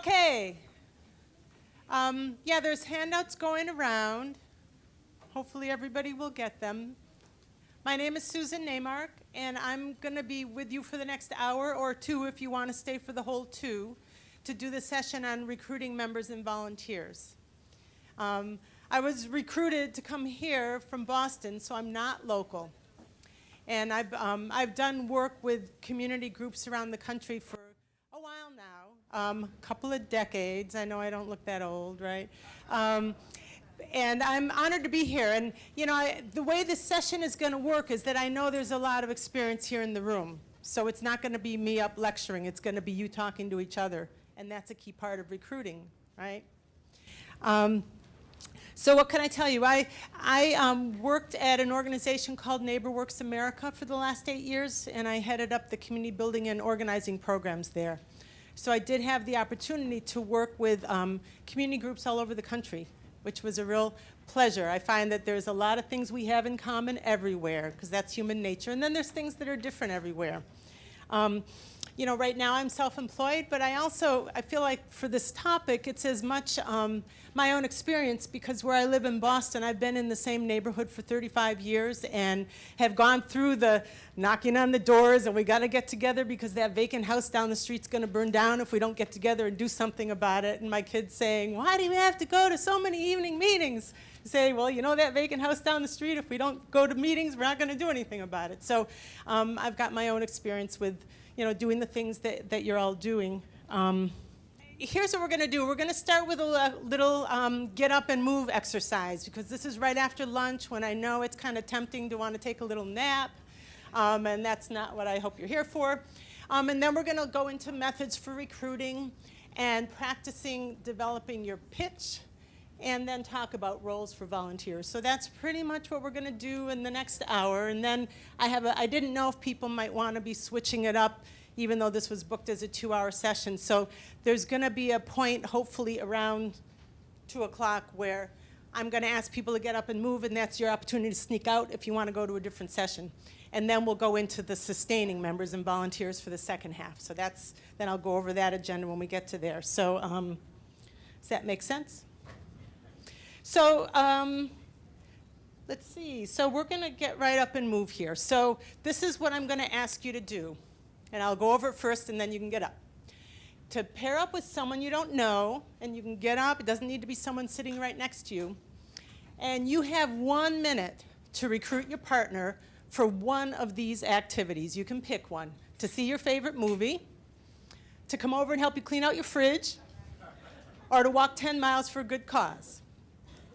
Okay. Yeah, there's handouts going around. Hopefully everybody will get them. My name is Susan Neymark, and I'm going to be with you for the next hour or two if you want to stay for the whole two to do the session on recruiting members and volunteers. I was recruited to come here from Boston, so I'm not local. And I've done work with community groups around the country for a while now, a couple of decades. I know I don't look that old, right? And I'm honored to be here. And you know, the way this session is going to work is that I know there's a lot of experience here in the room. So it's not going to be me up lecturing. It's going to be you talking to each other. And that's a key part of recruiting, right? So what can I tell you? I worked at an organization called NeighborWorks America for the last 8 years, and I headed up the community building and organizing programs there. So I did have the opportunity to work with community groups all over the country, which was a real pleasure. I find that there's a lot of things we have in common everywhere, because that's human nature, and then there's things that are different everywhere. You know, right now I'm self-employed, but I feel like for this topic, it's as much my own experience, because where I live in Boston, I've been in the same neighborhood for 35 years and have gone through the knocking on the doors, and we got to get together because that vacant house down the street's going to burn down if we don't get together and do something about it. And my kids saying, why do we have to go to so many evening meetings? Say, well, you know that vacant house down the street, if we don't go to meetings, we're not going to do anything about it. So I've got my own experience with, you know, doing the things that you're all doing. Here's what we're going to do. We're going to start with a little get up and move exercise, because this is right after lunch when I know it's kind of tempting to want to take a little nap, and that's not what I hope you're here for. And then we're going to go into methods for recruiting and practicing developing your pitch, and then talk about roles for volunteers. So that's pretty much what we're going to do in the next hour. And then I didn't know if people might want to be switching it up, even though this was booked as a 2-hour session. So there's going to be a point, hopefully around 2 o'clock, where I'm going to ask people to get up and move, and that's your opportunity to sneak out if you want to go to a different session. And then we'll go into the sustaining members and volunteers for the second half. So then I'll go over that agenda when we get to there. So does that make sense? So let's see. So we're going to get right up and move here. So this is what I'm going to ask you to do. And I'll go over it first, and then you can get up. To pair up with someone you don't know, and you can get up. It doesn't need to be someone sitting right next to you. And you have 1 minute to recruit your partner for one of these activities. You can pick one. To see your favorite movie, to come over and help you clean out your fridge, or to walk 10 miles for a good cause.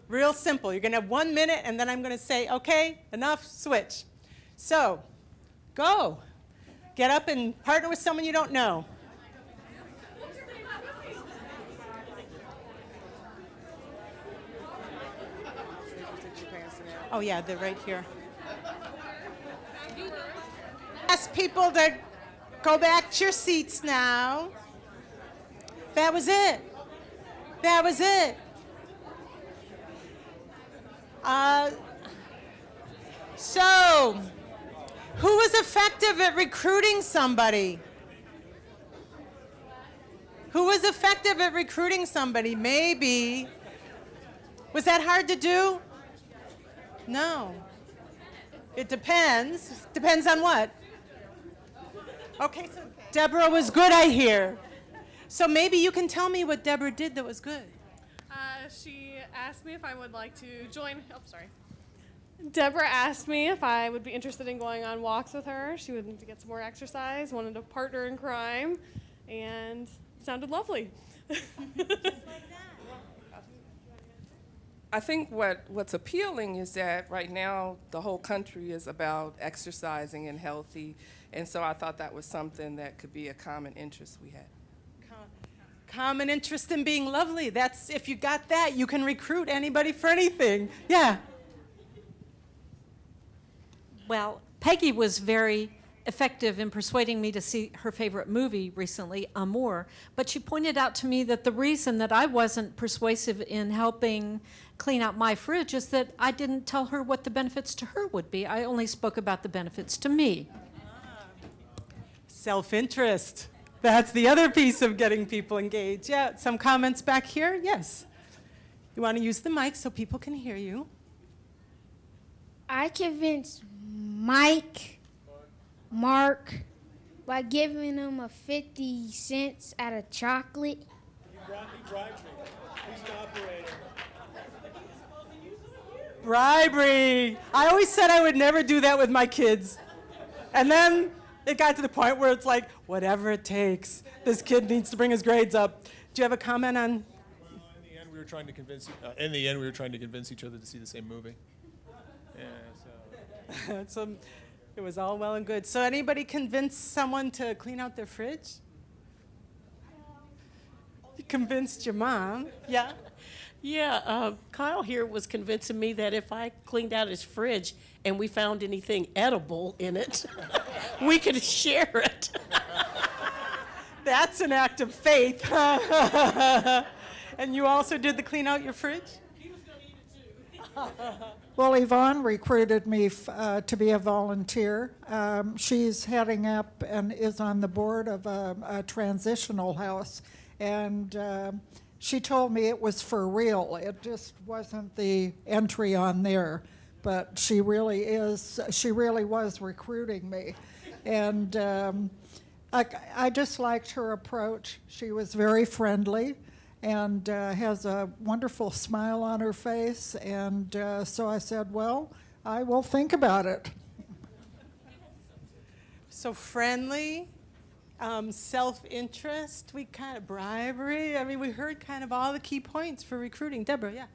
Real simple. You're going to have 1 minute, and then I'm going to say, okay, enough, switch. So, go. Get up and partner with someone you don't know. Oh, yeah, they're right here. Ask people to go back to your seats now. That was it. That was it. So, who was effective at recruiting somebody? Who was effective at recruiting somebody? Maybe. Was that hard to do? No. It depends. Depends on what? Okay, so Deborah was good, I hear. So maybe you can tell me what Deborah did that was good. She asked me if I would like to join. Oh, sorry. Deborah asked me if I would be interested in going on walks with her. She wanted to get some more exercise, wanted a partner in crime, and it sounded lovely. I think what's appealing is that right now the whole country is about exercising and healthy, and so I thought that was something that could be a common interest we had. Common interest in being lovely. That's, if you got that, you can recruit anybody for anything. Yeah. Well, Peggy was very effective in persuading me to see her favorite movie recently, Amour. But she pointed out to me that the reason that I wasn't persuasive in helping clean out my fridge is that I didn't tell her what the benefits to her would be. I only spoke about the benefits to me. Self-interest. That's the other piece of getting people engaged. Yeah, some comments back here? Yes. You want to use the mic so people can hear you. I convinced Mark, by giving him a 50 cents out of chocolate. He bribed me. He's the operator. Bribery. I always said I would never do that with my kids. And then it got to the point where it's like, whatever it takes. This kid needs to bring his grades up. Do you have a comment on? Well, in the end, we were trying to convince each other to see the same movie. Yeah, so. So it was all well and good. So anybody convince someone to clean out their fridge? You convinced your mom. Yeah. Yeah, Kyle here was convincing me that if I cleaned out his fridge and we found anything edible in it, we could share it. That's an act of faith. And you also did the clean out your fridge? Well, Yvonne recruited me to be a volunteer. She's heading up and is on the board of a transitional house. And she told me it was for real. It just wasn't the entry on there. But she really was recruiting me. And I just liked her approach. She was very friendly and has a wonderful smile on her face. And so I said, well, I will think about it. So friendly, self-interest, bribery. I mean, we heard kind of all the key points for recruiting. Deborah, yeah.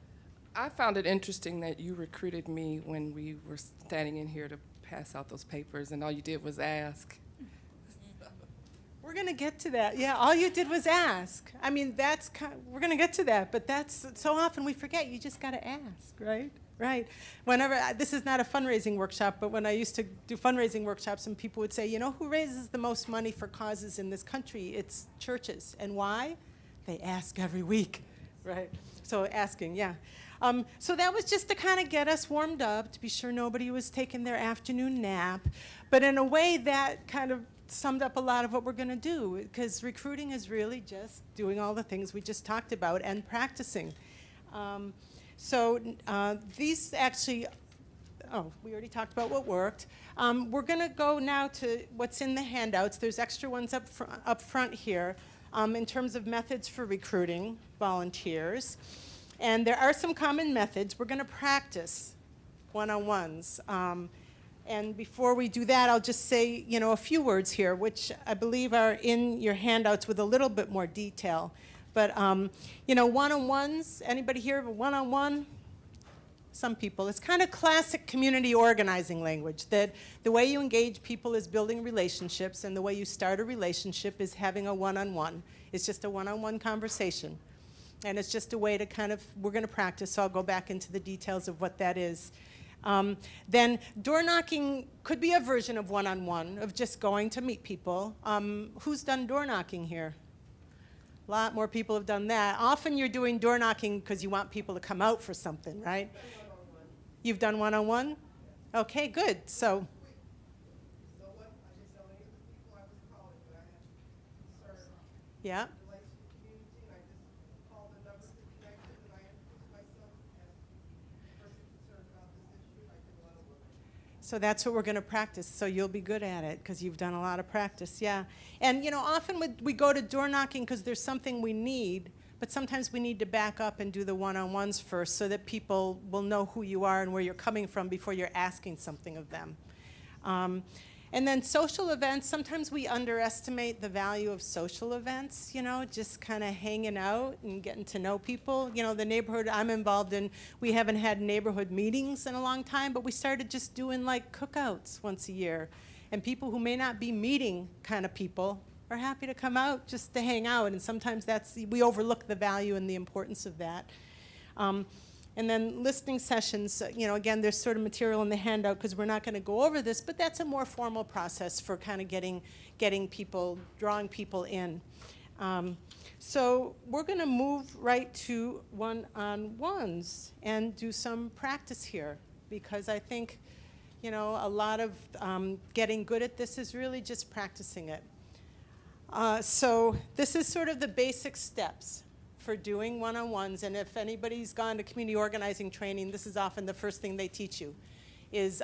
I found it interesting that you recruited me when we were standing in here to pass out those papers, and all you did was ask. We're going to get to that. Yeah, all you did was ask. I mean, we're going to get to that, but that's so often we forget. You just got to ask, right? Right. This is not a fundraising workshop, but when I used to do fundraising workshops and people would say, you know who raises the most money for causes in this country? It's churches. And why? They ask every week, right? So asking, yeah. So that was just to kind of get us warmed up, to be sure nobody was taking their afternoon nap. But in a way that kind of summed up a lot of what we're going to do, because recruiting is really just doing all the things we just talked about and practicing. So these actually, we already talked about what worked. We're going to go now to what's in the handouts. There's extra ones up front here in terms of methods for recruiting volunteers. And there are some common methods. We're going to practice one-on-ones. And before we do that, I'll just say, a few words here, which I believe are in your handouts with a little bit more detail. But, one-on-ones, anybody here of a one-on-one? Some people. It's kind of classic community organizing language, that the way you engage people is building relationships, and the way you start a relationship is having a one-on-one. It's just a one-on-one conversation. And it's just a way to we're going to practice, so I'll go back into the details of what that is. Then door knocking could be a version of one-on-one, of just going to meet people. Who's done door knocking here? A lot more people have done that. Often you're doing door knocking because you want people to come out for something, right? You've done one-on-one? Okay, good. So. Yeah. So that's what we're going to practice. So you'll be good at it because you've done a lot of practice, yeah. And often we go to door knocking because there's something we need, but sometimes we need to back up and do the one-on-ones first so that people will know who you are and where you're coming from before you're asking something of them. And then social events, sometimes we underestimate the value of social events, just kind of hanging out and getting to know people. The neighborhood I'm involved in, we haven't had neighborhood meetings in a long time, but we started just doing like cookouts once a year. And people who may not be meeting kind of people are happy to come out just to hang out. And sometimes we overlook the value and the importance of that. And then listening sessions, again, there's sort of material in the handout because we're not going to go over this, but that's a more formal process for kind of getting people, drawing people in. So we're going to move right to one-on-ones and do some practice here because I think, a lot of getting good at this is really just practicing it. So this is sort of the basic steps for doing one-on-ones, and if anybody's gone to community organizing training, this is often the first thing they teach you, is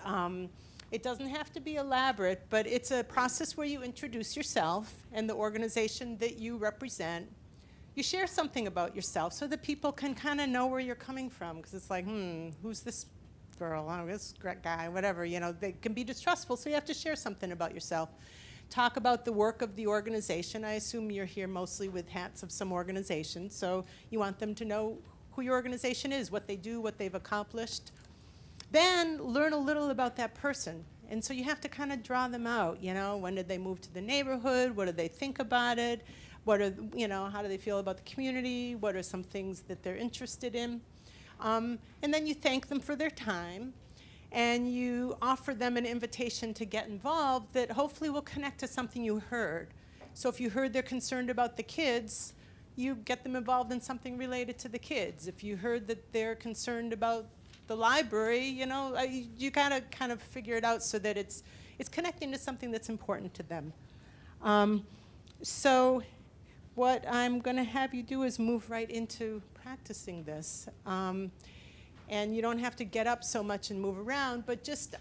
it doesn't have to be elaborate, but it's a process where you introduce yourself and the organization that you represent. You share something about yourself so that people can kind of know where you're coming from, because it's like, who's this girl, oh, this guy, whatever, you know, they can be distrustful, so you have to share something about yourself. Talk about the work of the organization. I assume you're here mostly with hats of some organization, so you want them to know who your organization is, what they do, what they've accomplished. Then learn a little about that person. And so you have to kind of draw them out, you know, when did they move to the neighborhood, what do they think about it, what are, you know, how do they feel about the community, what are some things that they're interested in. And then you thank them for their time, and you offer them an invitation to get involved that hopefully will connect to something you heard. So if you heard they're concerned about the kids, you get them involved in something related to the kids. If you heard that they're concerned about the library, you know, you gotta kind of figure it out so that it's connecting to something that's important to them. So what I'm gonna have you do is move right into practicing this. And you don't have to get up so much and move around, but just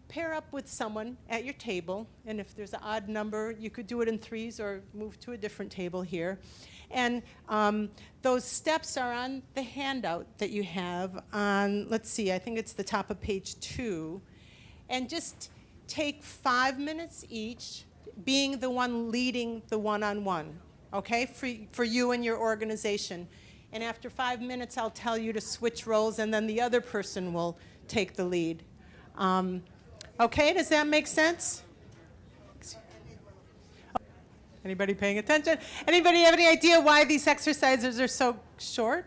pair up with someone at your table. And if there's an odd number, you could do it in threes or move to a different table here. And those steps are on the handout that you have on, let's see, I think it's the top of page 2. And just take 5 minutes each, being the one leading the one-on-one, okay, for you and your organization. And after 5 minutes, I'll tell you to switch roles, and then the other person will take the lead. Okay, does that make sense? Anybody paying attention? Anybody have any idea why these exercises are so short?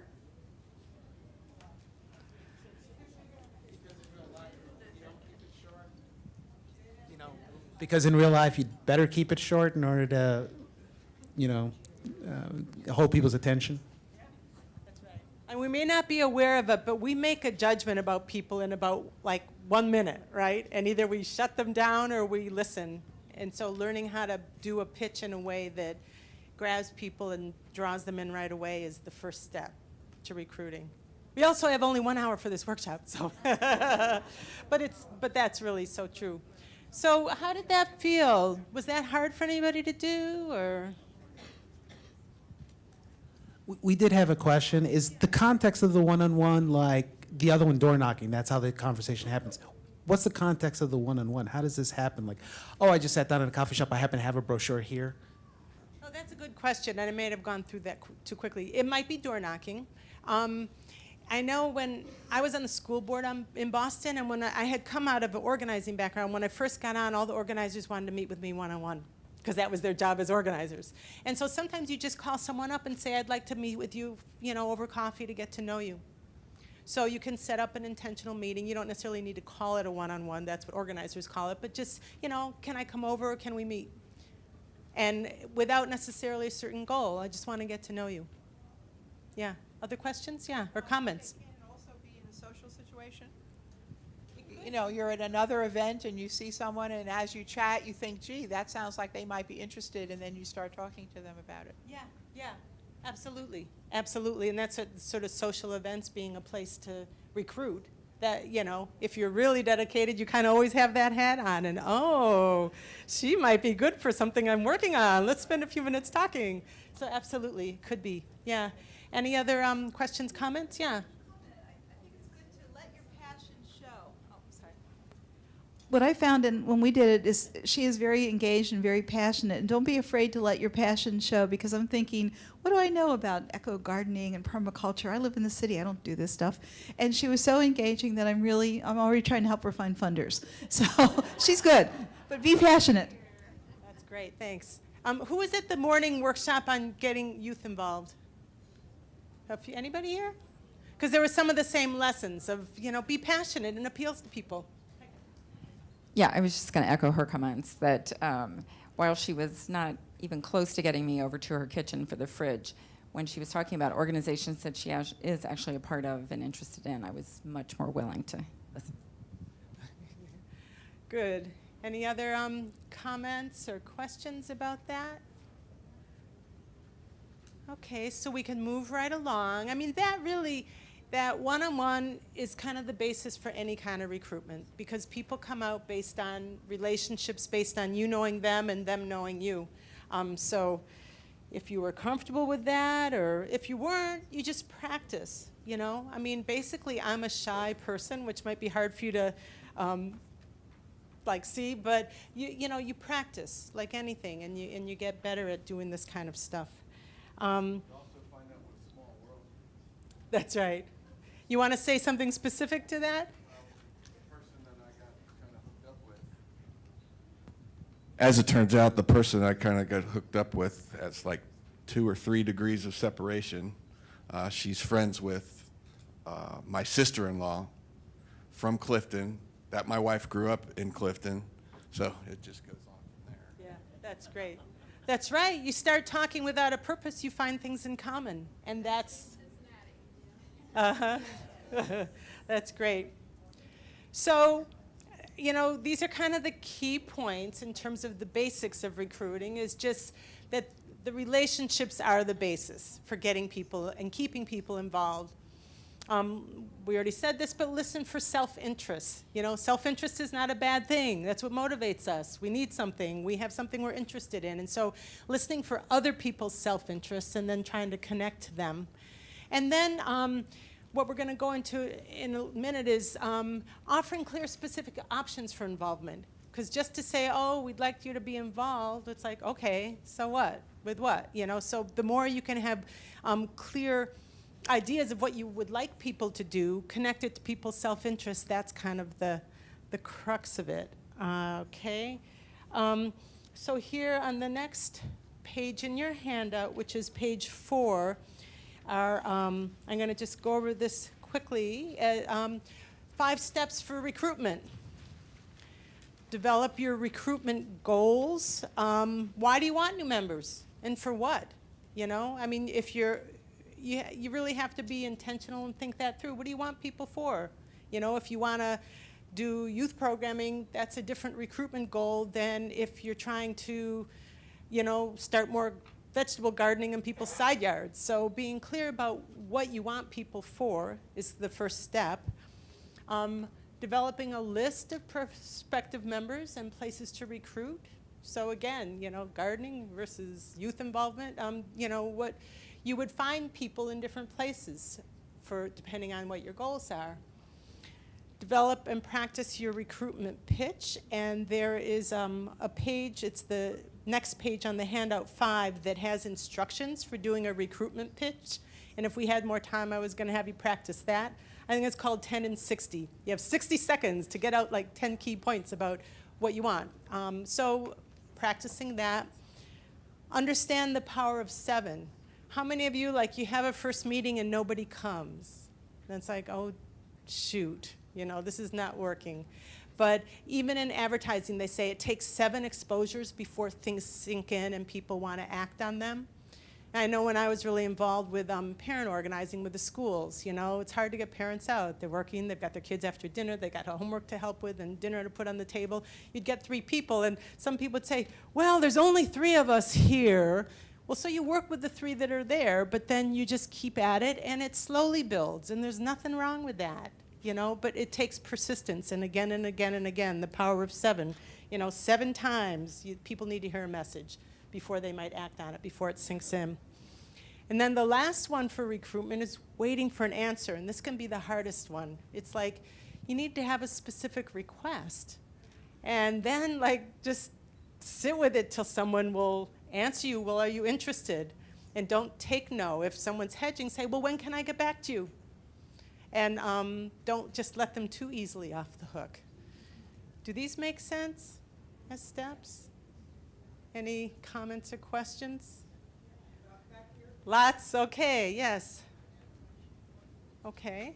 Because in real life, you'd better keep it short in order to, you know, hold people's attention. And we may not be aware of it, but we make a judgment about people in about like 1 minute, right? And either we shut them down or we listen. And so learning how to do a pitch in a way that grabs people and draws them in right away is the first step to recruiting. We also have only 1 hour for this workshop, so but that's really so true. So how did that feel? Was that hard for anybody to do, or? We did have a question. Is the context of the one-on-one like the other one, door knocking? That's how the conversation happens. What's the context of the one-on-one? How does this happen? Like, oh, I just sat down in a coffee shop. I happen to have a brochure here. Oh, that's a good question, and I may have gone through that too quickly. It might be door knocking. I know when I was on the school board in Boston, and when I had come out of an organizing background, when I first got on, all the organizers wanted to meet with me one-on-one, because that was their job as organizers. And so sometimes you just call someone up and say, I'd like to meet with you, you know, over coffee to get to know you. So you can set up an intentional meeting. You don't necessarily need to call it a one-on-one. That's what organizers call it. But just, you know, can I come over or can we meet? And without necessarily a certain goal, I just want to get to know you. Yeah. Other questions? Yeah. Or comments? It can also be in a social situation. You know, you're at another event and you see someone, and as you chat, you think, gee, that sounds like they might be interested, and then you start talking to them about it. Yeah, yeah, absolutely, absolutely. And that's what sort of social events being a place to recruit. That, you know, if you're really dedicated, you kind of always have that hat on, and oh, she might be good for something I'm working on. Let's spend a few minutes talking. So absolutely, could be, yeah. Any other questions, comments? Yeah. What I found when we did it is she is very engaged and very passionate. And don't be afraid to let your passion show, because I'm thinking, what do I know about eco gardening and permaculture? I live in the city. I don't do this stuff. And she was so engaging that I'm already trying to help her find funders. So she's good. But be passionate. That's great. Thanks. Who was at the morning workshop on getting youth involved? Anybody here? Because there were some of the same lessons of, you know, be passionate and appeals to people. Yeah, I was just going to echo her comments that while she was not even close to getting me over to her kitchen for the fridge, when she was talking about organizations that she is actually a part of and interested in, I was much more willing to listen. Good. Any other comments or questions about that? Okay, so we can move right along. I mean, that one-on-one is kind of the basis for any kind of recruitment, because people come out based on relationships, based on you knowing them and them knowing you. So if you were comfortable with that, or if you weren't, you just practice, you know? I mean, basically, I'm a shy person, which might be hard for you to see, but you know, you practice like anything, and you get better at doing this kind of stuff. That's right. You want to say something specific to that? As it turns out, the person I kind of got hooked up with has like 2 or 3 degrees of separation. She's friends with my sister-in-law from Clifton. That my wife grew up in Clifton, so it just goes on from there. Yeah, that's great. That's right. You start talking without a purpose, you find things in common, and that's that's great. So, you know, these are kind of the key points in terms of the basics of recruiting, is just that the relationships are the basis for getting people and keeping people involved. We already said this, but listen for self-interest. You know, self-interest is not a bad thing. That's what motivates us. We need something. We have something we're interested in. And so listening for other people's self-interest and then trying to connect to them. And then what we're going to go into in a minute is offering clear, specific options for involvement. Because just to say, oh, we'd like you to be involved, it's like, okay, so what? With what? You know, so the more you can have clear ideas of what you would like people to do, connected to people's self-interest, that's kind of the crux of it. Okay? So here on the next page in your handout, which is page 4, I'm going to just go over this quickly. 5 steps for recruitment. Develop your recruitment goals. Why do you want new members? And for what? You know, I mean, if you really have to be intentional and think that through. What do you want people for? You know, if you want to do youth programming, that's a different recruitment goal than if you're trying to, you know, start more vegetable gardening in people's side yards. So being clear about what you want people for is the first step. Developing a list of prospective members and places to recruit. So again, you know, gardening versus youth involvement, you know, what you would find people in different places for depending on what your goals are. Develop and practice your recruitment pitch, and there is a page, it's the next page on the handout 5 that has instructions for doing a recruitment pitch, and if we had more time I was going to have you practice that. I think it's called 10 and 60. You have 60 seconds to get out like 10 key points about what you want. So practicing that. Understand the power of 7. How many of you, like, you have a first meeting and nobody comes? And it's like, oh, shoot, you know, this is not working. But even in advertising, they say it takes 7 exposures before things sink in and people want to act on them. And I know when I was really involved with parent organizing with the schools, you know, it's hard to get parents out. They're working, they've got their kids after dinner, they got homework to help with and dinner to put on the table. You'd get 3 people, and some people would say, well, there's only 3 of us here. Well, so you work with the 3 that are there, but then you just keep at it, and it slowly builds, and there's nothing wrong with that, you know, but it takes persistence, and again and again and again, the power of 7. You know, 7 times people need to hear a message before they might act on it, before it sinks in. And then the last one for recruitment is waiting for an answer, and this can be the hardest one. It's like you need to have a specific request, and then, like, just sit with it till someone will answer you, well, are you interested? And don't take no. If someone's hedging, say, well, when can I get back to you? And don't just let them too easily off the hook. Do these make sense as steps? Any comments or questions? Lots? Okay, yes. Okay.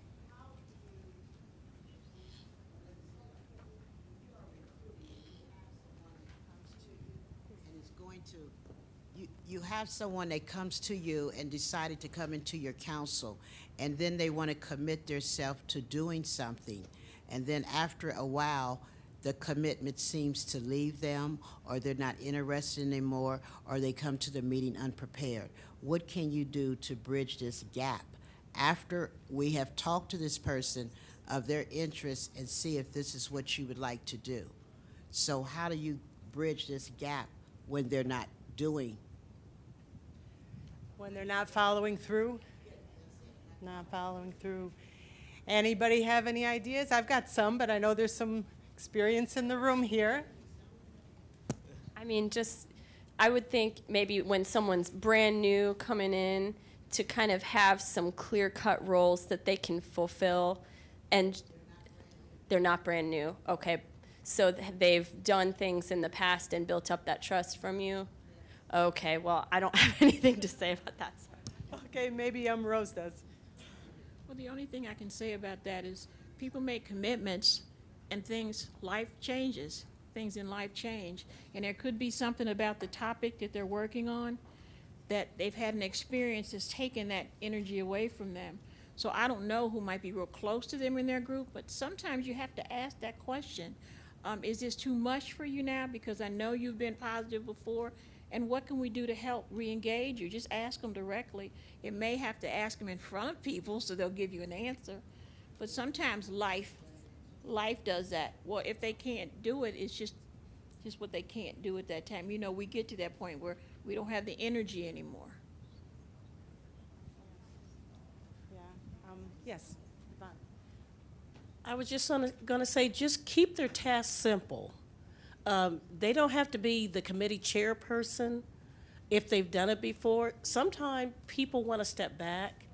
You have someone that comes to you and decided to come into your council, and then they want to commit themselves to doing something, and then after a while the commitment seems to leave them, or they're not interested anymore, or they come to the meeting unprepared. What can you do to bridge this gap after we have talked to this person of their interests and see if this is what you would like to do? So how do you bridge this gap when they're not doing? When they're not following through? Not following through. Anybody have any ideas? I've got some, but I know there's some experience in the room here. I mean, I would think maybe when someone's brand new coming in, to kind of have some clear-cut roles that they can fulfill, and they're not brand new. Okay, so they've done things in the past and built up that trust from you. Okay, well, I don't have anything to say about that. Okay, maybe Rose does. Well, the only thing I can say about that is people make commitments and life changes, things in life change. And there could be something about the topic that they're working on that they've had an experience that's taken that energy away from them. So I don't know who might be real close to them in their group, but sometimes you have to ask that question. Is this too much for you now? Because I know you've been positive before. And what can we do to help re-engage you? Just ask them directly. It may have to ask them in front of people so they'll give you an answer. But sometimes life does that. Well, if they can't do it, it's just what they can't do at that time. You know, we get to that point where we don't have the energy anymore. Yeah. Yes. Yvonne. I was just going to say, just keep their tasks simple. They don't have to be the committee chairperson if they've done it before. Sometimes people want to step back,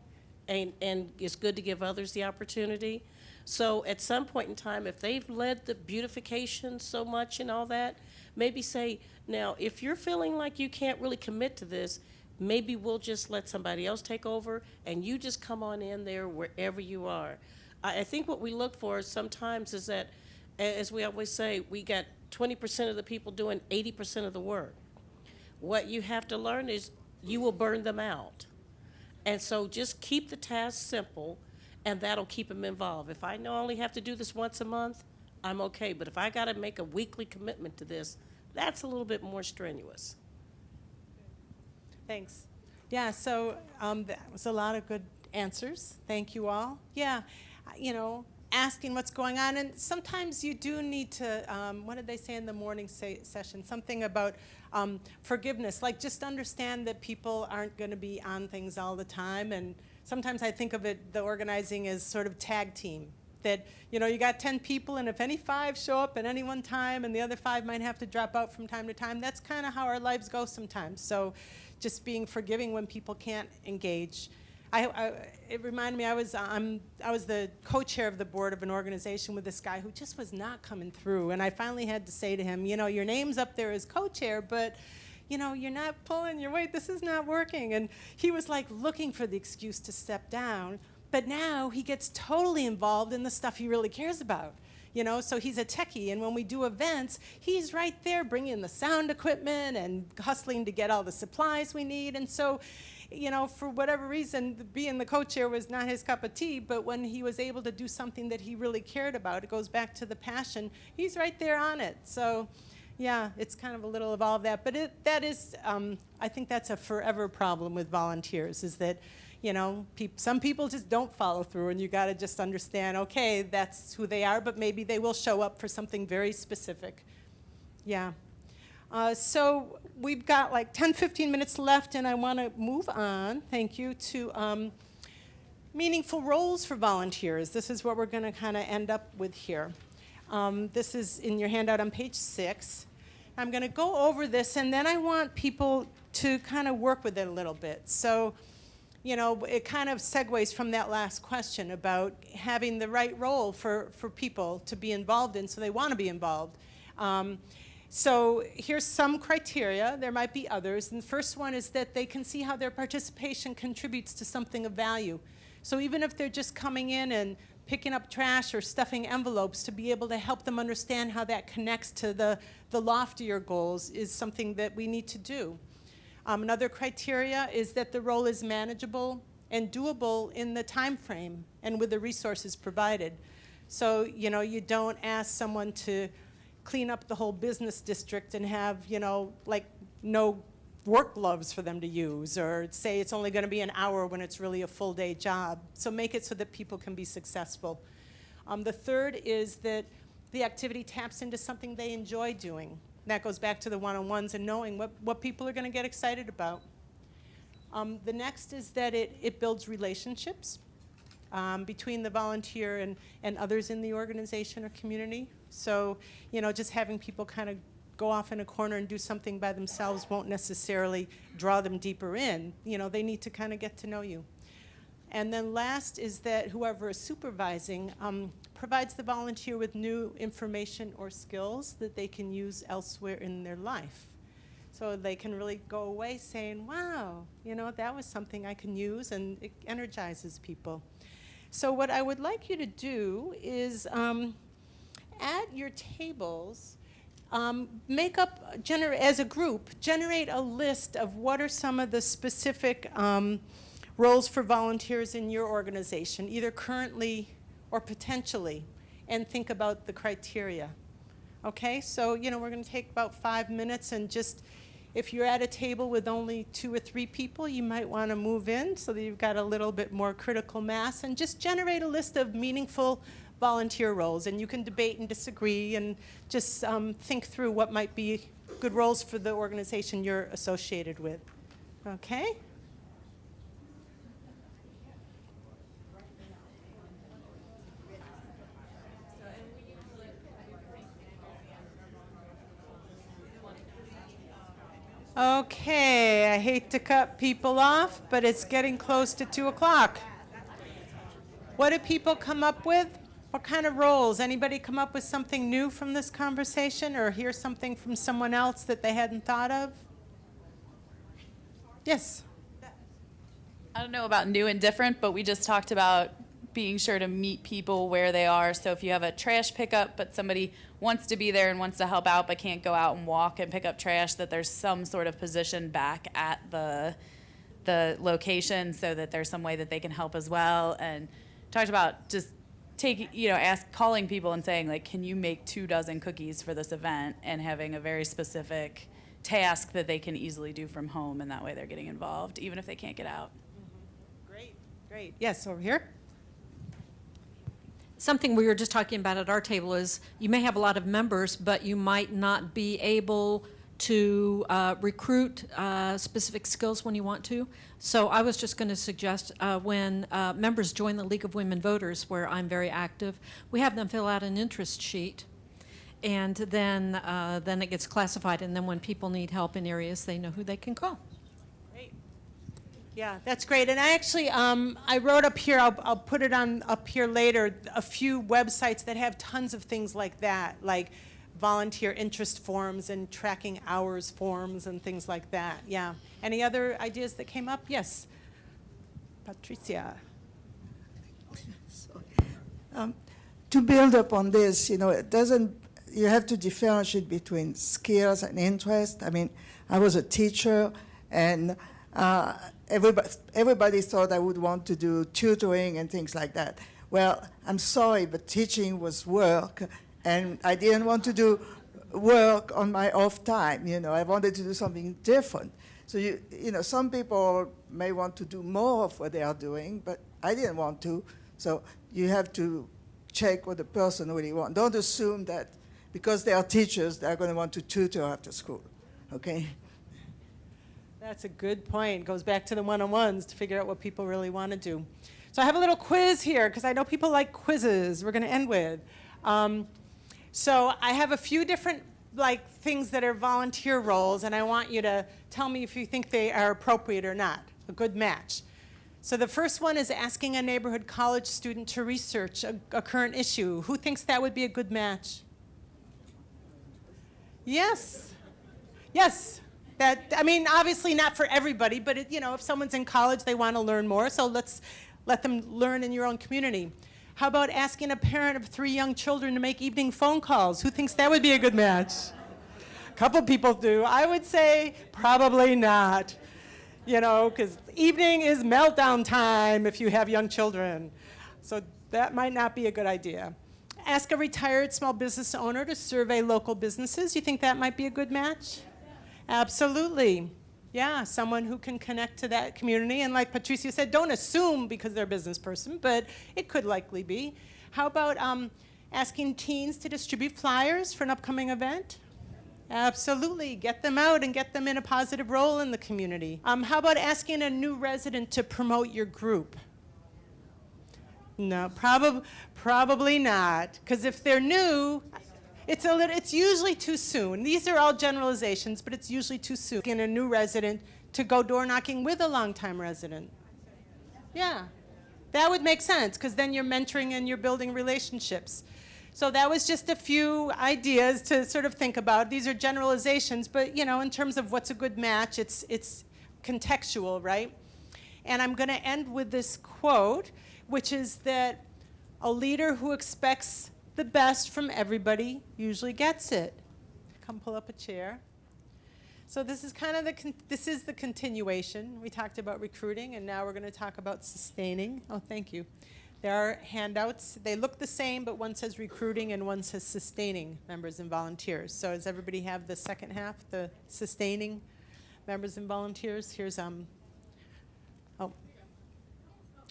and it's good to give others the opportunity. So at some point in time, if they've led the beautification so much and all that, maybe say, now, if you're feeling like you can't really commit to this, maybe we'll just let somebody else take over, and you just come on in there wherever you are. I think what we look for sometimes is that, as we always say, we got 20% of the people doing 80% of the work. What you have to learn is you will burn them out. And so just keep the task simple, and that'll keep them involved. If I know I only have to do this once a month, I'm okay. But if I got to make a weekly commitment to this, that's a little bit more strenuous. Thanks. Yeah, so that was a lot of good answers. Thank you all. Yeah, asking what's going on. And sometimes you do need to, what did they say in the morning session? Something about forgiveness. Like, just understand that people aren't going to be on things all the time. And sometimes I think of it, the organizing as sort of tag team. That, you got 10 people, and if any 5 show up at any one time, and the other 5 might have to drop out from time to time, that's kind of how our lives go sometimes. So just being forgiving when people can't engage. It reminded me, I was the co-chair of the board of an organization with this guy who just was not coming through, and I finally had to say to him, your name's up there as co-chair, but you're not pulling your weight, this is not working. And he was like looking for the excuse to step down, but now he gets totally involved in the stuff he really cares about. So he's a techie, and when we do events, he's right there bringing the sound equipment and hustling to get all the supplies we need. And so, for whatever reason, being the co-chair was not his cup of tea, but when he was able to do something that he really cared about, it goes back to the passion, he's right there on it. So, yeah, it's kind of a little of all of that. But that is, I think that's a forever problem with volunteers, is that, some people just don't follow through, and you got to just understand, okay, that's who they are, but maybe they will show up for something very specific. Yeah. So we've got like 10, 15 minutes left, and I want to move on, thank you, to meaningful roles for volunteers. This is what we're going to kind of end up with here. This is in your handout on page 6. I'm going to go over this, and then I want people to kind of work with it a little bit. So, it kind of segues from that last question about having the right role for people to be involved in, so they want to be involved. So here's some criteria. There might be others. And the first one is that they can see how their participation contributes to something of value. So even if they're just coming in and picking up trash or stuffing envelopes, to be able to help them understand how that connects to the loftier goals is something that we need to do. Another criteria is that the role is manageable and doable in the time frame and with the resources provided. So, you don't ask someone to clean up the whole business district and have, like no work gloves for them to use, or say it's only going to be an hour when it's really a full day job. So make it so that people can be successful. The third is that the activity taps into something they enjoy doing. That goes back to the one-on-ones and knowing what people are going to get excited about. The next is that it builds relationships between the volunteer and others in the organization or community. So, just having people kind of go off in a corner and do something by themselves won't necessarily draw them deeper in. They need to kind of get to know you. And then last is that whoever is supervising provides the volunteer with new information or skills that they can use elsewhere in their life. So they can really go away saying, wow, that was something I can use, and it energizes people. So what I would like you to do is at your tables, as a group, generate a list of what are some of the specific roles for volunteers in your organization, either currently or potentially, and think about the criteria. Okay, so we're going to take about 5 minutes, and just if you're at a table with only 2 or 3 people, you might want to move in so that you've got a little bit more critical mass, and just generate a list of meaningful volunteer roles. And you can debate and disagree and just think through what might be good roles for the organization you're associated with. Okay? Okay, I hate to cut people off, but it's getting close to 2 o'clock. What do people come up with? What kind of roles? Anybody come up with something new from this conversation, or hear something from someone else that they hadn't thought of? Yes. I don't know about new and different, but we just talked about being sure to meet people where they are. So if you have a trash pickup, but somebody wants to be there and wants to help out but can't go out and walk and pick up trash, that there's some sort of position back at the location so that there's some way that they can help as well. And talked about just calling people and saying, like, can you make 24 cookies for this event, and having a very specific task that they can easily do from home, and that way they're getting involved even if they can't get out. Great. Yes, over here. Something we were just talking about at our table is you may have a lot of members, but you might not be able to recruit specific skills when you want to. So I was just going to suggest when members join the League of Women Voters, where I'm very active, we have them fill out an interest sheet, and then it gets classified, and then when people need help in areas, they know who they can call. Yeah, that's great. And I actually, I wrote up here, I'll put it on up here later, a few websites that have tons of things like that, like volunteer interest forms and tracking hours forms and things like that. Yeah. Any other ideas that came up? Yes. Patricia. To build upon this, you have to differentiate between skills and interest. I mean, I was a teacher, and everybody thought I would want to do tutoring and things like that. Well, I'm sorry, but teaching was work, and I didn't want to do work on my off time. I wanted to do something different. So some people may want to do more of what they are doing, but I didn't want to. So you have to check what the person really wants. Don't assume that because they are teachers, they're going to want to tutor after school. Okay. That's a good point. Goes back to the one-on-ones to figure out what people really want to do. So I have a little quiz here because I know people like quizzes. We're going to end with. So I have a few different things that are volunteer roles, and I want you to tell me if you think they are appropriate or not, a good match. So the first one is asking a neighborhood college student to research a current issue. Who thinks that would be a good match? Yes. Yes. Obviously not for everybody, but if someone's in college, they want to learn more, so let's let them learn in your own community. How about asking a parent of 3 young children to make evening phone calls? Who thinks that would be a good match? A couple people do. I would say probably not, because evening is meltdown time if you have young children. So that might not be a good idea. ask a retired small business owner to survey local businesses. You think that might be a good match? Absolutely. Yeah, someone who can connect to that community. And like Patricia said, don't assume because they're a business person, but it could likely be. How about asking teens to distribute flyers for an upcoming event? Absolutely. Get them out and get them in a positive role in the community. How about asking a new resident to promote your group? No, probably not. Because if they're new, it's usually too soon. These are all generalizations, but it's usually too soon. Asking a new resident to go door knocking with a longtime resident. Yeah, that would make sense because then you're mentoring and you're building relationships. So that was just a few ideas to sort of think about. These are generalizations, but you know, in terms of what's a good match, it's contextual, right? And I'm going to end with this quote, which is that a leader who expects the best from everybody usually gets it. Come pull up a chair. So this is kind of this is the continuation. We talked about recruiting, and now we're going to talk about sustaining. Oh, thank you. There are handouts. They look the same, but one says recruiting and one says sustaining members and volunteers. So does everybody have the second half, the sustaining members and volunteers? Here's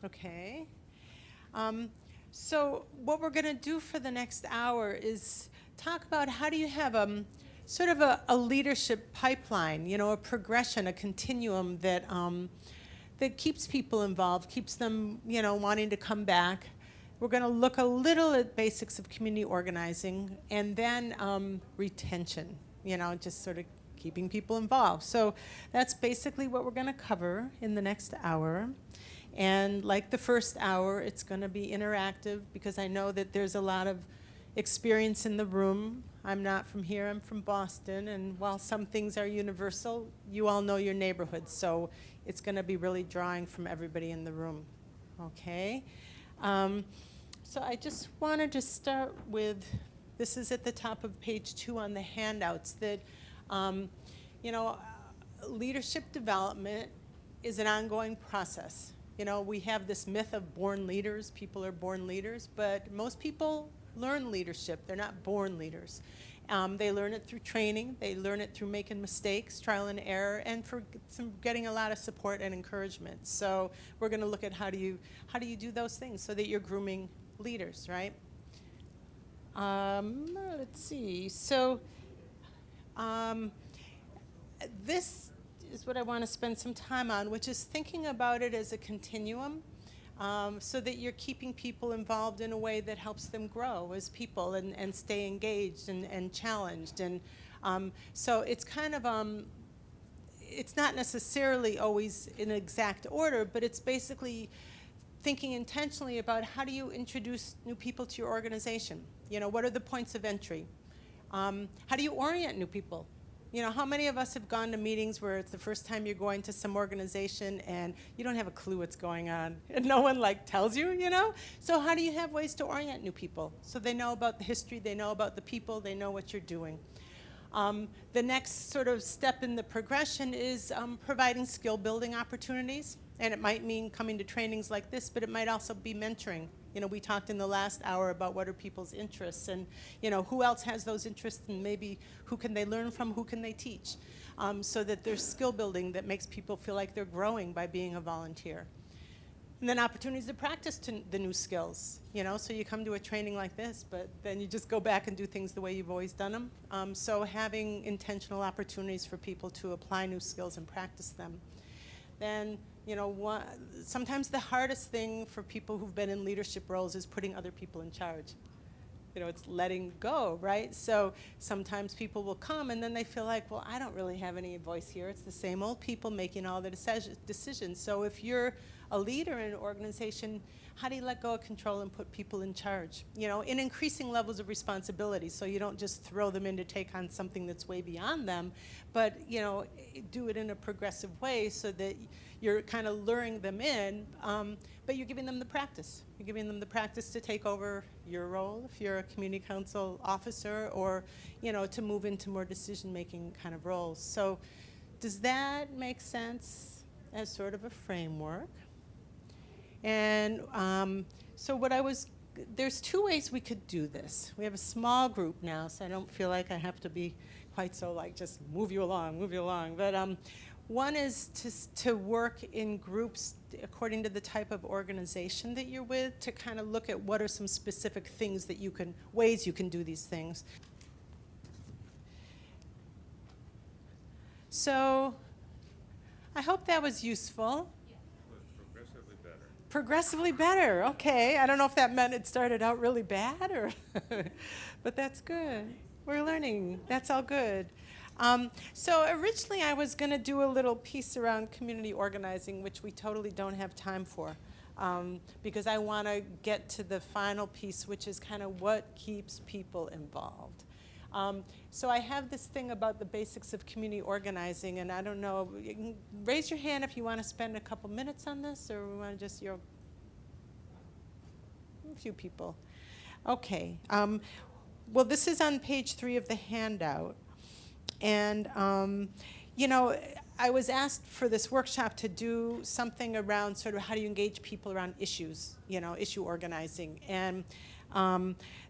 okay. So what we're going to do for the next hour is talk about how do you have sort of a leadership pipeline, you know, a progression, a continuum that that keeps people involved, keeps them, you know, wanting to come back. We're going to look a little at basics of community organizing and then retention, you know, just sort of keeping people involved. So that's basically what we're going to cover in the next hour. And like the first hour, it's going to be interactive because I know that there's a lot of experience in the room. I'm not from here, I'm from Boston, and while some things are universal, you all know your neighborhood, so it's going to be really drawing from everybody in the room. Okay? So I just wanted to start with, this is at the top of page 2 on the handouts, that, you know, leadership development is an ongoing process. You know, we have this myth of born leaders. People are born leaders, but most people learn leadership. They're not born leaders. They learn it through training. They learn it through making mistakes, trial and error, and for getting a lot of support and encouragement. So we're going to look at how do you do those things so that you're grooming leaders, right? Let's see. So this is what I want to spend some time on, which is thinking about it as a continuum, so that you're keeping people involved in a way that helps them grow as people and stay engaged and challenged. And so it's kind of, it's not necessarily always in exact order, but it's basically thinking intentionally about how do you introduce new people to your organization? You know, what are the points of entry? How do you orient new people? You know, how many of us have gone to meetings where it's the first time you're going to some organization and you don't have a clue what's going on and no one like tells you, you know? So how do you have ways to orient new people so they know about the history, they know about the people, they know what you're doing? The next sort of step in the progression is providing skill building opportunities. And it might mean coming to trainings like this, but it might also be mentoring. You know, we talked in the last hour about what are people's interests and, you know, who else has those interests and maybe who can they learn from, who can they teach, so that there's skill building that makes people feel like they're growing by being a volunteer. And then opportunities to practice the new skills, you know, so you come to a training like this, but then you just go back and do things the way you've always done them. So having intentional opportunities for people to apply new skills and practice them. Then, you know, sometimes the hardest thing for people who've been in leadership roles is putting other people in charge. You know, it's letting go, right? So sometimes people will come and then they feel like, well, I don't really have any voice here. It's the same old people making all the decisions. So if you're a leader in an organization, how do you let go of control and put people in charge? You know, in increasing levels of responsibility, so you don't just throw them in to take on something that's way beyond them, but, you know, do it in a progressive way so that you're kind of luring them in, but you're giving them the practice. You're giving them the practice to take over your role if you're a community council officer, or, you know, to move into more decision-making kind of roles. So does that make sense as sort of a framework? And so what I was there's two ways we could do this. We have a small group now, so I don't feel like I have to be quite so like just move you along. But one is to work in groups according to the type of organization that you're with, to kind of look at what are some specific things that ways you can do these things. So I hope that was useful. Progressively better. Progressively better, okay. I don't know if that meant it started out really bad, or but that's good. We're learning, that's all good. So originally I was gonna do a little piece around community organizing, which we totally don't have time for, because I wanna get to the final piece, which is kind of what keeps people involved. So I have this thing about the basics of community organizing, and I don't know, you can raise your hand if you want to spend a couple minutes on this, or we want to just, a few people. Okay. Well, this is on page 3 of the handout. And, you know, I was asked for this workshop to do something around sort of how do you engage people around issues, you know, issue organizing. And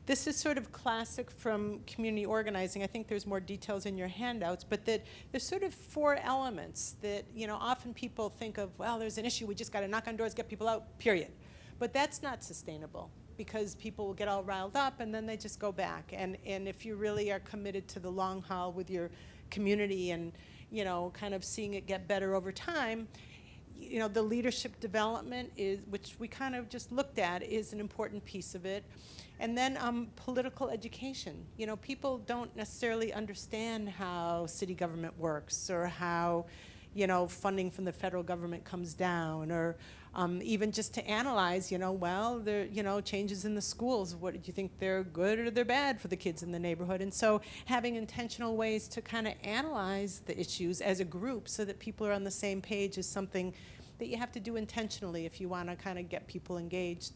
this is sort of classic from community organizing. I think there's more details in your handouts, but that there's sort of 4 elements that, you know, often people think of, well, there's an issue, we just got to knock on doors, get people out, period. But that's not sustainable, because people will get all riled up and then they just go back. And if you really are committed to the long haul with your community and, you know, kind of seeing it get better over time, you know, the leadership development is, which we kind of just looked at, is an important piece of it. And then political education. You know, people don't necessarily understand how city government works, or how, you know, funding from the federal government comes down, or even just to analyze, you know, well, there, you know, changes in the schools. What do you think, they're good or they're bad for the kids in the neighborhood? And so having intentional ways to kind of analyze the issues as a group so that people are on the same page is something that you have to do intentionally if you want to kind of get people engaged.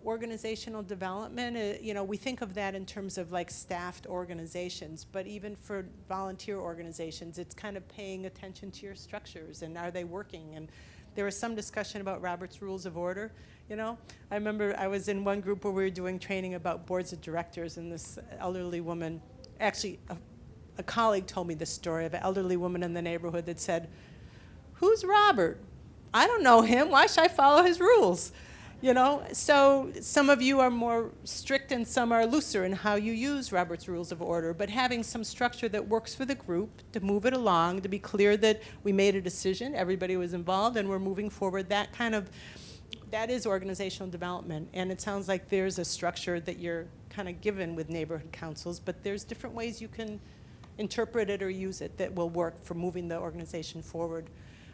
Organizational development, you know, we think of that in terms of like staffed organizations, but even for volunteer organizations, it's kind of paying attention to your structures and are they working? And there was some discussion about Robert's Rules of Order, you know. I remember I was in one group where we were doing training about boards of directors, and this elderly woman, actually a colleague told me this story of an elderly woman in the neighborhood that said, "Who's Robert? I don't know him, why should I follow his rules?" You know, so some of you are more strict and some are looser in how you use Robert's Rules of Order, but having some structure that works for the group to move it along, to be clear that we made a decision, everybody was involved, and we're moving forward, that is organizational development. And it sounds like there's a structure that you're kind of given with neighborhood councils, but there's different ways you can interpret it or use it that will work for moving the organization forward.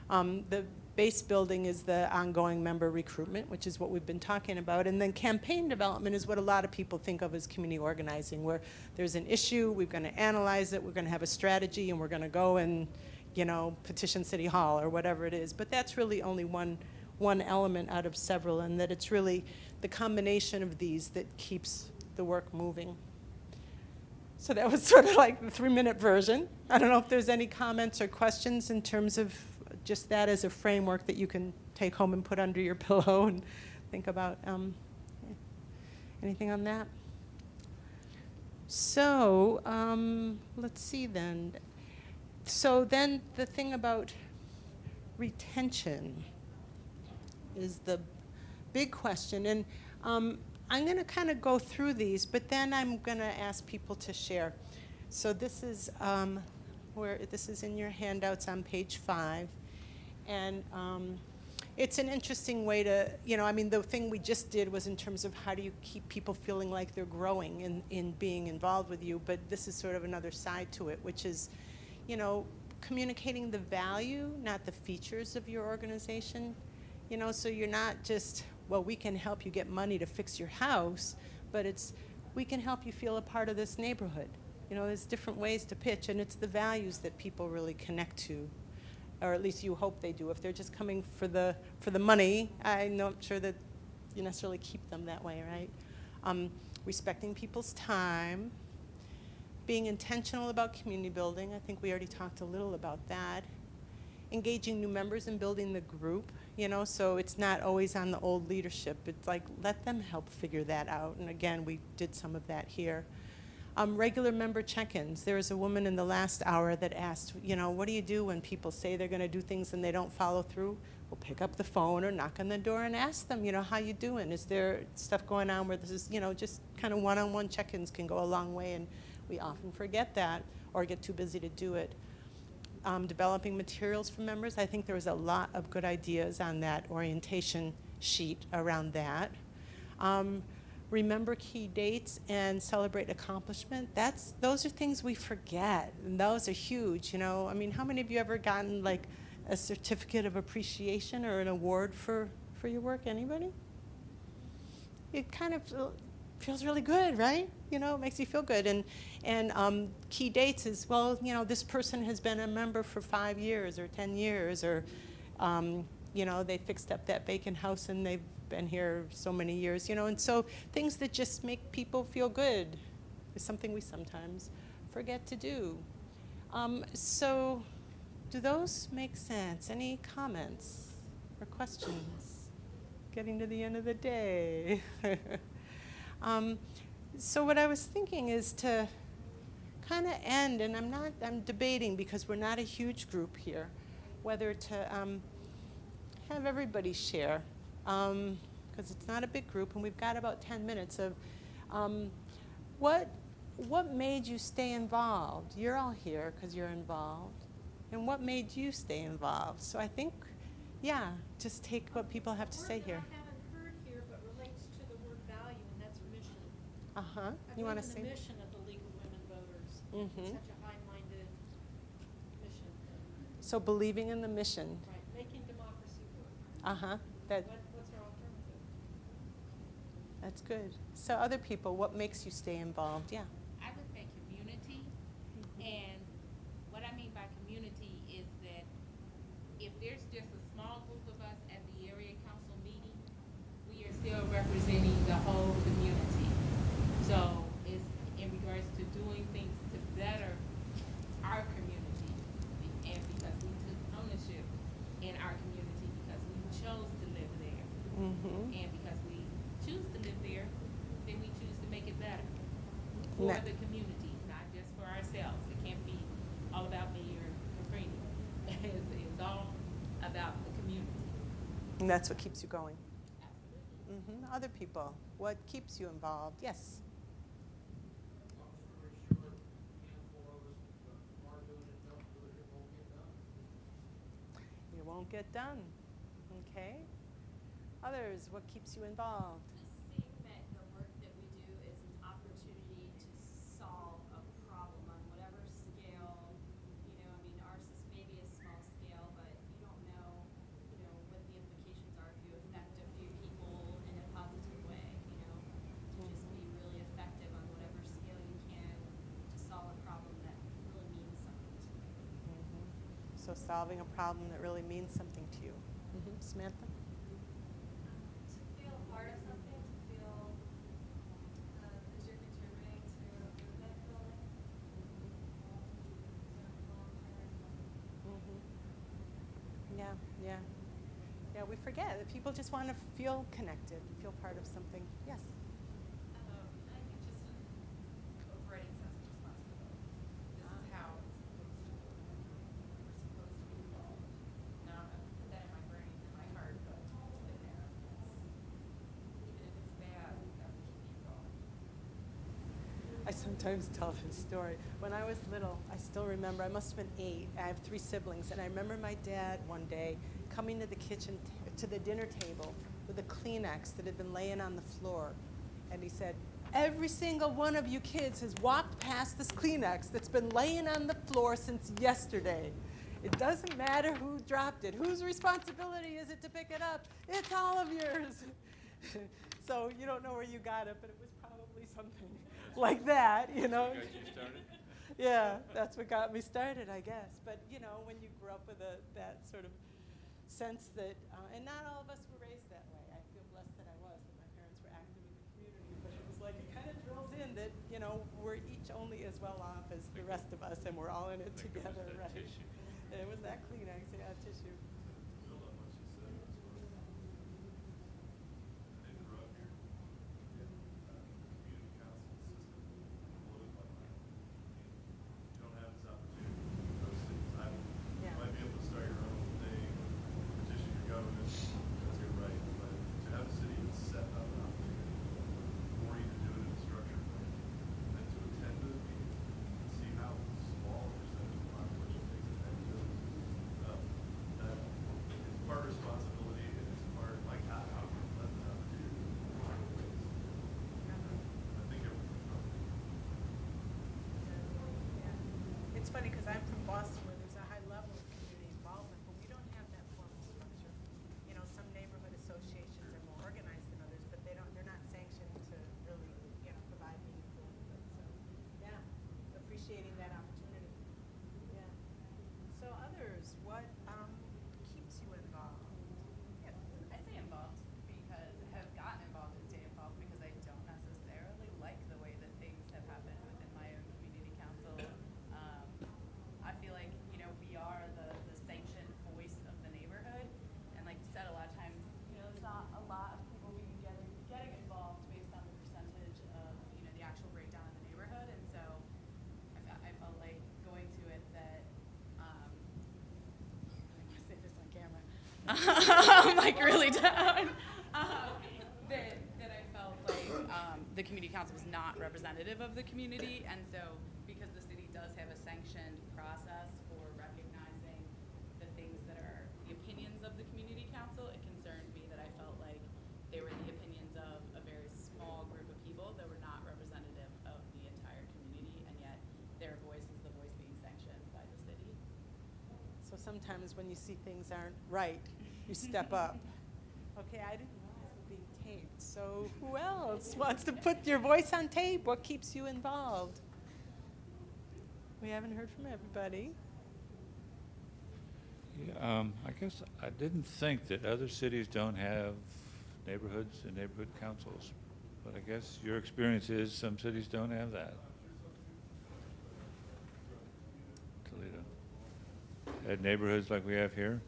The base building is the ongoing member recruitment, which is what we've been talking about. And then campaign development is what a lot of people think of as community organizing, where there's an issue, we're going to analyze it, we're going to have a strategy, and we're going to go and, you know, petition City Hall or whatever it is. But that's really only one element out of several, and that it's really the combination of these that keeps the work moving. So that was sort of like the 3-minute version. I don't know if there's any comments or questions in terms of just that as a framework that you can take home and put under your pillow and think about. Anything on that? So let's see then. So then the thing about retention is the big question. And I'm going to kind of go through these, but then I'm going to ask people to share. So this is this is in your handouts on page 5. And it's an interesting way to, you know, I mean, the thing we just did was in terms of how do you keep people feeling like they're growing in being involved with you, but this is sort of another side to it, which is, you know, communicating the value, not the features of your organization. You know, so you're not just, well, we can help you get money to fix your house, but it's, we can help you feel a part of this neighborhood. You know, there's different ways to pitch, and it's the values that people really connect to, or at least you hope they do. If they're just coming for the money, I'm not sure that you necessarily keep them that way, right? Respecting people's time, being intentional about community building. I think we already talked a little about that. engaging new members and building the group, you know, so it's not always on the old leadership. It's like, let them help figure that out. And again, we did some of that here. Regular member check-ins. There was a woman in the last hour that asked, you know, what do you do when people say they're going to do things and they don't follow through? We'll pick up the phone or knock on the door and ask them, you know, how you doing? Is there stuff going on where this is, you know, just kind of one-on-one check-ins can go a long way, and we often forget that or get too busy to do it. Developing materials for members. I think there was a lot of good ideas on that orientation sheet around that. Remember key dates and celebrate accomplishment. Those are things we forget, and those are huge, you know. I mean, how many of you ever gotten like a certificate of appreciation or an award for your work? Anybody? It kind of feels really good, right? You know, it makes you feel good. And key dates is, well, you know, this person has been a member for 5 years or 10 years, or, you know, they fixed up that vacant house and they've been here so many years, you know. And so things that just make people feel good is something we sometimes forget to do. So do those make sense? Any comments or questions? Getting to the end of the day. So what I was thinking is to kind of end, and I'm debating because we're not a huge group here, whether to have everybody share, because it's not a big group, and we've got about 10 minutes of what made you stay involved? You're all here because you're involved. And what made you stay involved? So I think, yeah, just take what people have to say here. Uh-huh. You want to say? The mission of the League of Women Voters. Mm-hmm. Such a high-minded mission. So believing in the mission. Right. Making democracy work. Uh-huh. What's our alternative? That's good. So other people, what makes you stay involved? Yeah. I would say community. And what I mean by community is that if there's just a small group of us at the area council meeting, we are still representing the whole community. So it's in regards to doing things to better our community, and because we took ownership in our community because we chose to live there. Mm-hmm. And because we choose to live there, then we choose to make it better for the community, not just for ourselves. It can't be all about me or Katrina. It's all about the community. And that's what keeps you going. Absolutely. Mm-hmm. Other people, what keeps you involved? Yes. Won't get done. Okay. Others, what keeps you involved? Seeing that the work that we do is an opportunity to solve a problem on whatever scale. You know, I mean, ours is maybe a small scale, but you don't know, you know, what the implications are if you affect a few people in a positive way. You know, to just be really effective on whatever scale you can to solve a problem that really means something to you. Mm-hmm. So solving a problem that really means something to you. Mm-hmm. Samantha? To feel part of something, to feel that you're contributing to a movement building. Mm-hmm. Yeah, yeah. Yeah, we forget that people just want to feel connected, feel part of something. Yes? I think just an overriding sense of responsibility. This is how it's supposed to work. We're supposed to be involved. Now, I put that in my brain and my heart, but it's been there. Even if it's bad, we have to keep going. I sometimes tell this story. When I was little, I still remember, I must have been 8. I have 3 siblings, and I remember my dad one day coming to the kitchen, to the dinner table with a Kleenex that had been laying on the floor. And he said, every single one of you kids has walked past this Kleenex that's been laying on the floor since yesterday. It doesn't matter who dropped it. Whose responsibility is it to pick it up? It's all of yours. So you don't know where you got it, but it was probably something like that, you know. Got you started? Yeah, that's what got me started, I guess. But you know, when you grew up with that sort of sense that, and not all of us were raised that way. I feel blessed that I was, that my parents were active in the community. But it was like it kind of drills in that, you know, we're each only as well off as the rest of us, and we're all in it together, right? It was that Kleenex, yeah, tissue. You might be able to start your own thing, petition your government, that's your right, but to have a city that's set up an opportunity for you to do it in a structured way, and to attend to the meeting, and see how small a percentage of the population takes advantage of it, that it's part responsibility and it's part, like, how can you let that opportunity find ways? I think It's funny, because I'm from Boston, where there's a high level of community involvement, but we don't have that formal structure. You know, some neighborhood associations are more organized than others, but they're not sanctioned to really, provide meaningful input. So, yeah, appreciating that opportunity. Yeah. So others, what keeps you involved? Yes, I say involved because I have gotten involved and stayed involved because I don't necessarily like the way that things have happened within my own community council. I feel like, we are the sanctioned voice of the neighborhood. And like you said, a lot of times, there's not a lot of people being getting involved based on the percentage of, the actual breakdown in the neighborhood. And so I felt like going to it that, I want to say this on camera, like really down, that I felt like the community council was not representative of the community. And so because the city does have a sanctioned process for recognizing the things that are the opinions of the community council, it concerned me that I felt like they were the opinions of a very small group of people that were not representative of the entire community, and yet their voice was the voice being sanctioned by the city. So sometimes when you see things aren't right, you step up. Okay, I didn't realize it was being taped. So who else wants to put your voice on tape? What keeps you involved? We haven't heard from everybody. Yeah, I guess I didn't think that other cities don't have neighborhoods and neighborhood councils, but I guess your experience is some cities don't have that. Toledo. Had neighborhoods like we have here?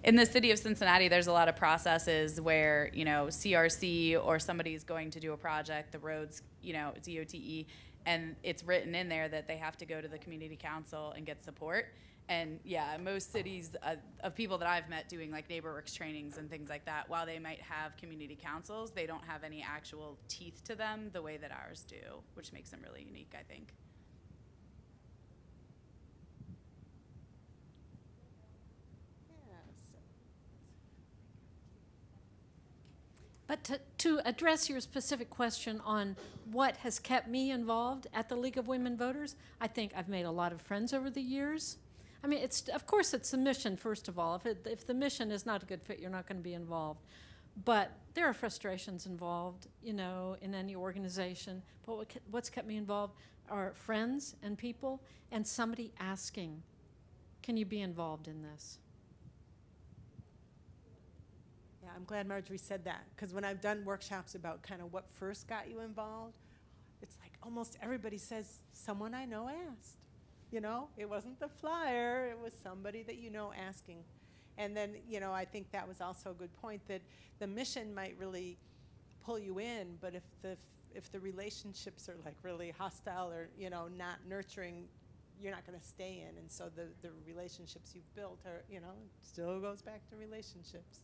In the city of Cincinnati, there's a lot of processes where, CRC or somebody's going to do a project, the roads, DOTE, and it's written in there that they have to go to the community council and get support. And yeah, most cities of people that I've met doing like NeighborWorks trainings and things like that, while they might have community councils, they don't have any actual teeth to them the way that ours do, which makes them really unique, I think. But to address your specific question on what has kept me involved at the League of Women Voters, I think I've made a lot of friends over the years. I mean, of course it's the mission, first of all. If the mission is not a good fit, you're not going to be involved. But there are frustrations involved, in any organization. But what's kept me involved are friends and people and somebody asking, can you be involved in this? Yeah, I'm glad Marjorie said that, because when I've done workshops about kind of what first got you involved, it's like almost everybody says, someone I know asked. It wasn't the flyer, it was somebody that you know asking. And then, you know, I think that was also a good point, that the mission might really pull you in, but if the relationships are like really hostile or, you know, not nurturing, you're not going to stay in. And so the relationships you've built are, you know, it still goes back to relationships.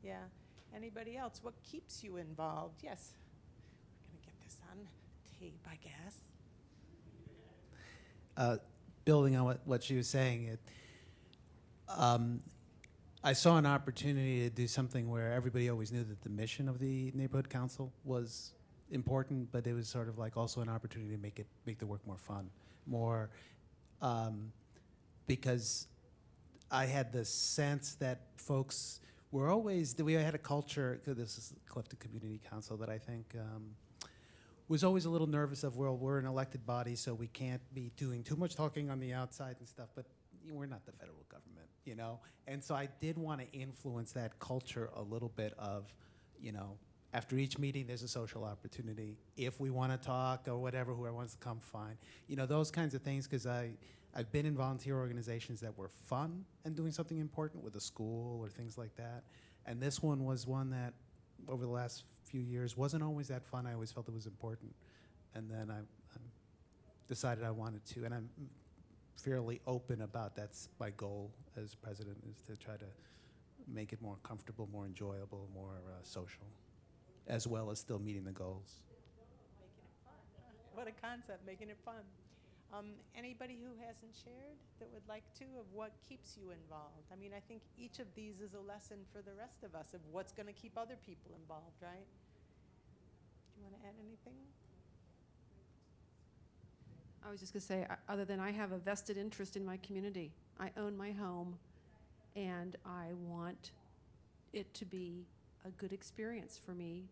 Yeah. Anybody else? What keeps you involved? Yes. We're going to get this on tape, I guess. Building on what she was saying, I saw an opportunity to do something where everybody always knew that the mission of the neighborhood council was important, but it was sort of like also an opportunity to make the work more fun, more because I had the sense that folks were always, we had a culture, 'cause this is Clifton Community Council, that I think was always a little nervous of, well, we're an elected body, so we can't be doing too much talking on the outside and stuff, but we're not the federal government, you know? And so I did want to influence that culture a little bit of, you know, after each meeting, there's a social opportunity. If we want to talk or whatever, whoever wants to come, fine. You know, those kinds of things, because I've been in volunteer organizations that were fun and doing something important with a school or things like that. And this one was one that, over the last few years, wasn't always that fun. I always felt it was important. And then I decided I wanted to, and I'm fairly open about that's my goal as president, is to try to make it more comfortable, more enjoyable, more social, as well as still meeting the goals. Making it fun. What a concept, making it fun. Anybody who hasn't shared that would like to, of what keeps you involved? I mean, I think each of these is a lesson for the rest of us of what's going to keep other people involved, right? Do you want to add anything? I was just going to say, other than I have a vested interest in my community. I own my home, and I want it to be a good experience for me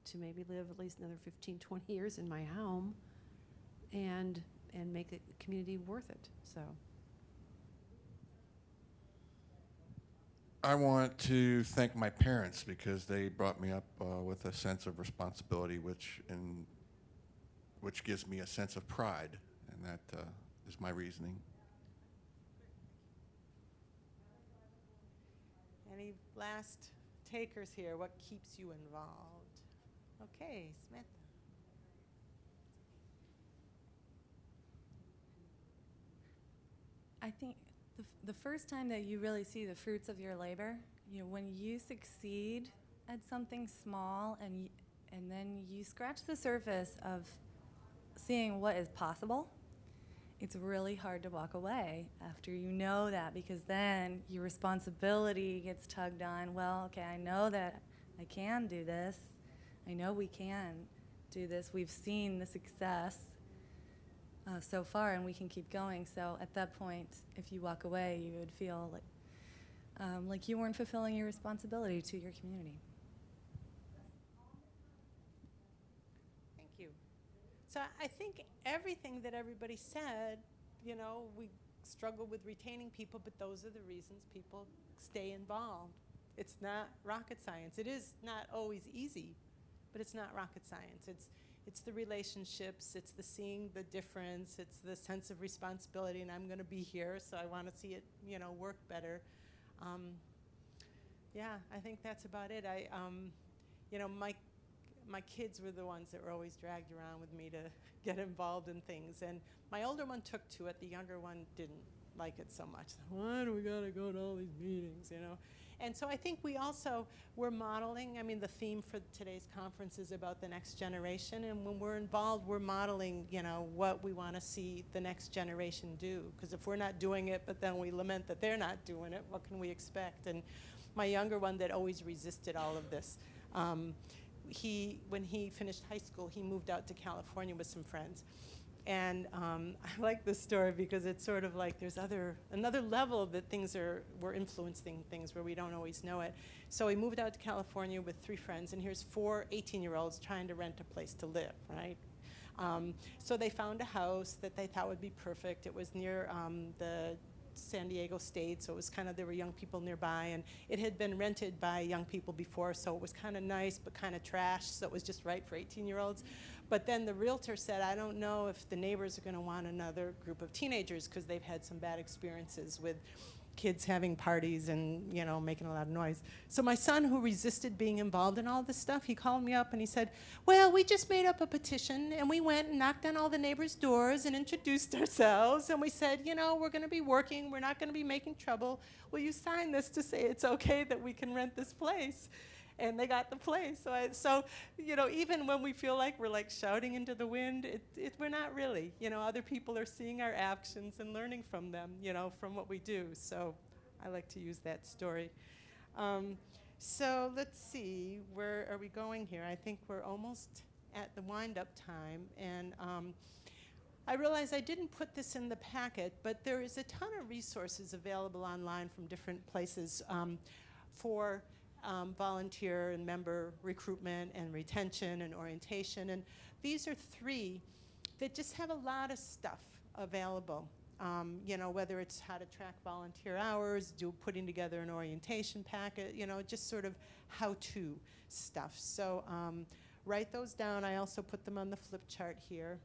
to maybe live at least another 15, 20 years in my home and make the community worth it. So I want to thank my parents because they brought me up with a sense of responsibility, which gives me a sense of pride, and that is my reasoning. Any last takers here? What keeps you involved? Okay, Smith. I think the first time that you really see the fruits of your labor, you know, when you succeed at something small and then you scratch the surface of seeing what is possible, it's really hard to walk away after you know that, because then your responsibility gets tugged on. Well, okay, I know that I can do this. I know we can do this. We've seen the success so far, and we can keep going. So at that point, if you walk away, you would feel like you weren't fulfilling your responsibility to your community. Thank you. So I think everything that everybody said, you know, we struggle with retaining people, but those are the reasons people stay involved. It's not rocket science. It is not always easy, but it's not rocket science. It's the relationships, it's the seeing the difference, it's the sense of responsibility, and I'm going to be here, so I want to see it, you know, work better. Yeah, I think that's about it. You know, my kids were the ones that were always dragged around with me to get involved in things, and my older one took to it. The younger one didn't like it so much. Why do we got to go to all these meetings, you know? And so I think we're modeling. I mean, the theme for today's conference is about the next generation, and when we're involved, we're modeling, you know, what we want to see the next generation do. Because if we're not doing it, but then we lament that they're not doing it, what can we expect? And my younger one that always resisted all of this, when he finished high school, he moved out to California with some friends. And I like this story because it's sort of like there's another level that we're influencing things where we don't always know it. So he moved out to California with 3 friends, and here's 4 18-year-olds trying to rent a place to live, right? So they found a house that they thought would be perfect. It was near the San Diego State, so it was kind of, there were young people nearby, and it had been rented by young people before, so it was kind of nice but kind of trash, so it was just right for 18-year-olds. But then the realtor said, I don't know if the neighbors are going to want another group of teenagers because they've had some bad experiences with kids having parties and, you know, making a lot of noise. So my son, who resisted being involved in all this stuff, he called me up and he said, well, we just made up a petition and we went and knocked on all the neighbors' doors and introduced ourselves and we said, you know, we're going to be working, we're not going to be making trouble. Will you sign this to say it's okay that we can rent this place? And they got the place. So you know, even when we feel like we're like shouting into the wind, we're not really. You know, other people are seeing our actions and learning from them, you know, from what we do. So I like to use that story. So let's see, where are we going here? I think we're almost at the wind-up time. And I realize I didn't put this in the packet, but there is a ton of resources available online from different places for volunteer and member recruitment and retention and orientation. And these are 3 that just have a lot of stuff available. You know, whether it's how to track volunteer hours, putting together an orientation packet, you know, just sort of how-to stuff. So write those down. I also put them on the flip chart here.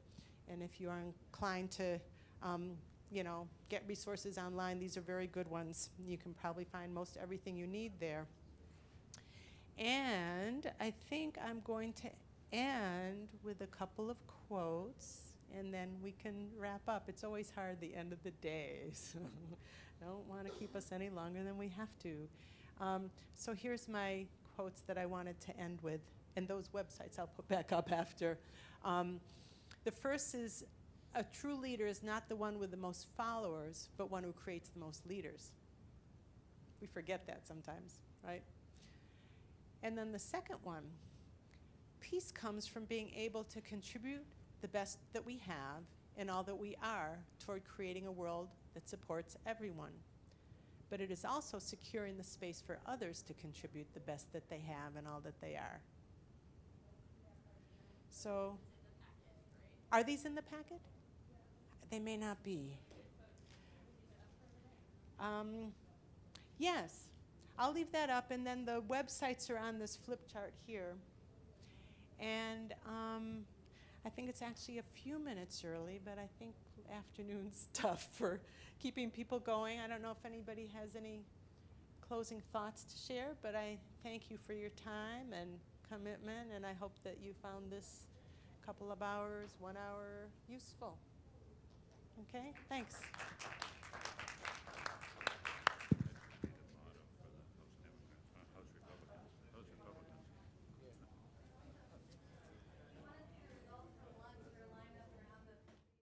And if you are inclined to, you know, get resources online, these are very good ones. You can probably find most everything you need there. And I think I'm going to end with a couple of quotes, and then we can wrap up. It's always hard the end of the day, so I don't want to keep us any longer than we have to. So here's my quotes that I wanted to end with, and those websites I'll put back up after. The first is, a true leader is not the one with the most followers, but one who creates the most leaders. We forget that sometimes, right? And then the second one, peace comes from being able to contribute the best that we have and all that we are toward creating a world that supports everyone. But it is also securing the space for others to contribute the best that they have and all that they are. So, are these in the packet? They may not be. Yes. I'll leave that up, and then the websites are on this flip chart here. And I think it's actually a few minutes early, but I think afternoon's tough for keeping people going. I don't know if anybody has any closing thoughts to share, but I thank you for your time and commitment, and I hope that you found this couple of hours, 1 hour useful. Okay, thanks.